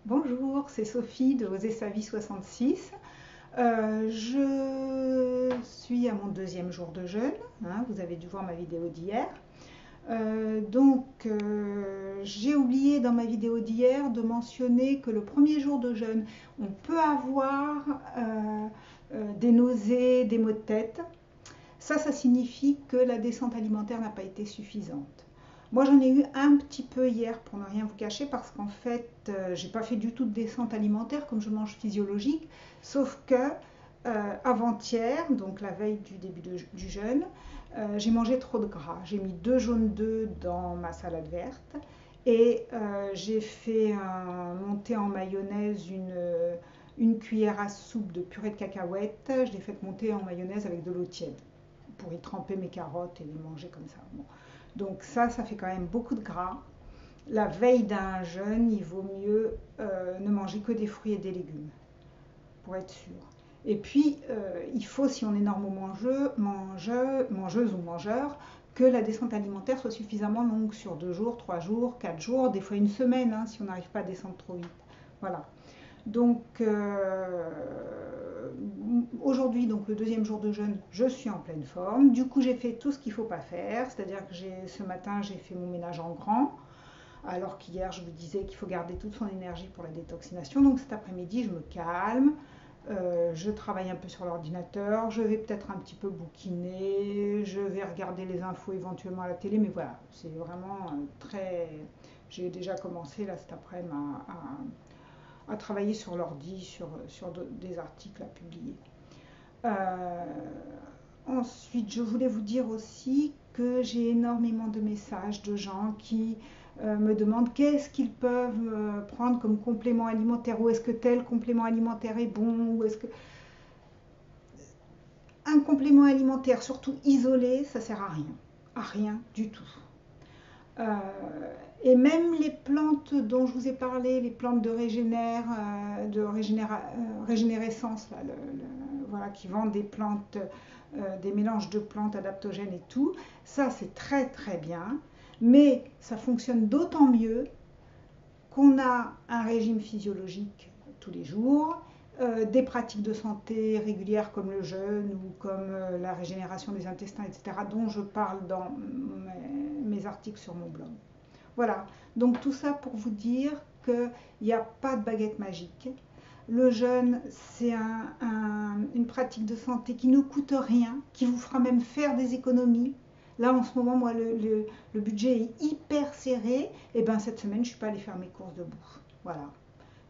Bonjour, c'est Sophie de Oser sa vie 66. Je suis à mon deuxième jour de jeûne, hein, vous avez dû voir ma vidéo d'hier. J'ai oublié dans ma vidéo d'hier de mentionner que le premier jour de jeûne, on peut avoir des nausées, des maux de tête. Ça signifie que la descente alimentaire n'a pas été suffisante. Moi, j'en ai eu un petit peu hier, pour ne rien vous cacher, parce qu'en fait, j'ai pas fait du tout de descente alimentaire comme je mange physiologique, sauf que avant-hier, donc la veille du début du jeûne, j'ai mangé trop de gras. J'ai mis 2 jaunes d'œufs dans ma salade verte et j'ai fait monter en mayonnaise une cuillère à soupe de purée de cacahuètes. Je l'ai fait monter en mayonnaise avec de l'eau tiède pour y tremper mes carottes et les manger comme ça. Bon. Donc ça fait quand même beaucoup de gras. La veille d'un jeûne, il vaut mieux ne manger que des fruits et des légumes, pour être sûr. Et puis, il faut, si on est mangeuse ou mangeur, que la descente alimentaire soit suffisamment longue, sur 2 jours, 3 jours, 4 jours, des fois une semaine, hein, si on n'arrive pas à descendre trop vite. Voilà. Donc, aujourd'hui, donc le deuxième jour de jeûne, je suis en pleine forme. Du coup, j'ai fait tout ce qu'il ne faut pas faire, c'est-à-dire que ce matin, j'ai fait mon ménage en grand, alors qu'hier, je vous disais qu'il faut garder toute son énergie pour la détoxination. Donc cet après-midi, je me calme, je travaille un peu sur l'ordinateur, je vais peut-être un petit peu bouquiner, je vais regarder les infos éventuellement à la télé, mais voilà, c'est vraiment très... J'ai déjà commencé là cet après-midi à travailler sur l'ordi, sur des articles à publier. Euh, Ensuite, je voulais vous dire aussi que j'ai énormément de messages de gens qui me demandent qu'est-ce qu'ils peuvent prendre comme complément alimentaire, ou est-ce que tel complément alimentaire est bon, ou est-ce que... Un complément alimentaire, surtout isolé, ça sert à rien du tout. Euh, et même les plantes dont je vous ai parlé, les plantes régénérescence, là, voilà, qui vendent des plantes, des mélanges de plantes adaptogènes et tout, ça c'est très très bien, mais ça fonctionne d'autant mieux qu'on a un régime physiologique tous les jours, des pratiques de santé régulières comme le jeûne ou comme la régénération des intestins, etc., dont je parle dans mes articles sur mon blog. Voilà, donc tout ça pour vous dire qu'il n'y a pas de baguette magique. Le jeûne, c'est une pratique de santé qui ne coûte rien, qui vous fera même faire des économies. Là, en ce moment, moi, le budget est hyper serré. Et ben cette semaine, je ne suis pas allée faire mes courses de bouffe. Voilà.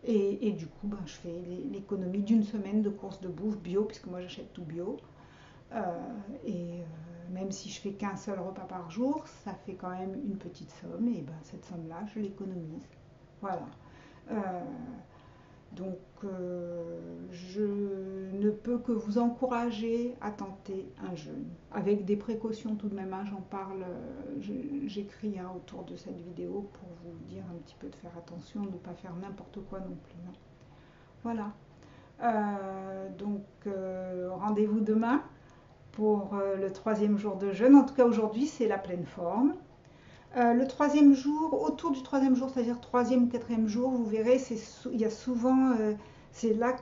Et du coup, ben, je fais l'économie d'une semaine de courses de bouffe bio, puisque moi, j'achète tout bio. Euh, Même si je fais qu'un seul repas par jour, ça fait quand même une petite somme. Et ben cette somme-là, je l'économise. Voilà. Euh, je ne peux que vous encourager à tenter un jeûne, avec des précautions tout de même, hein, j'en parle, j'écris hein, autour de cette vidéo pour vous dire un petit peu de faire attention, de ne pas faire n'importe quoi non plus. Hein. Voilà. Rendez-vous demain pour le troisième jour de jeûne. En tout cas, aujourd'hui, c'est la pleine forme. Le troisième jour, autour du troisième jour, c'est-à-dire troisième ou quatrième jour, vous verrez, il y a souvent, c'est là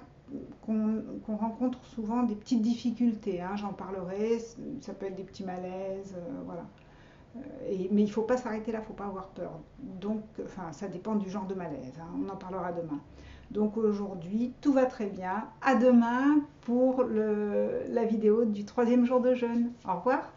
qu'on rencontre souvent des petites difficultés. Hein, j'en parlerai, ça peut être des petits malaises, voilà. Mais il ne faut pas s'arrêter là, il ne faut pas avoir peur. Donc, enfin, ça dépend du genre de malaise. Hein, on en parlera demain. Donc aujourd'hui, tout va très bien. À demain pour la vidéo du troisième jour de jeûne. Au revoir.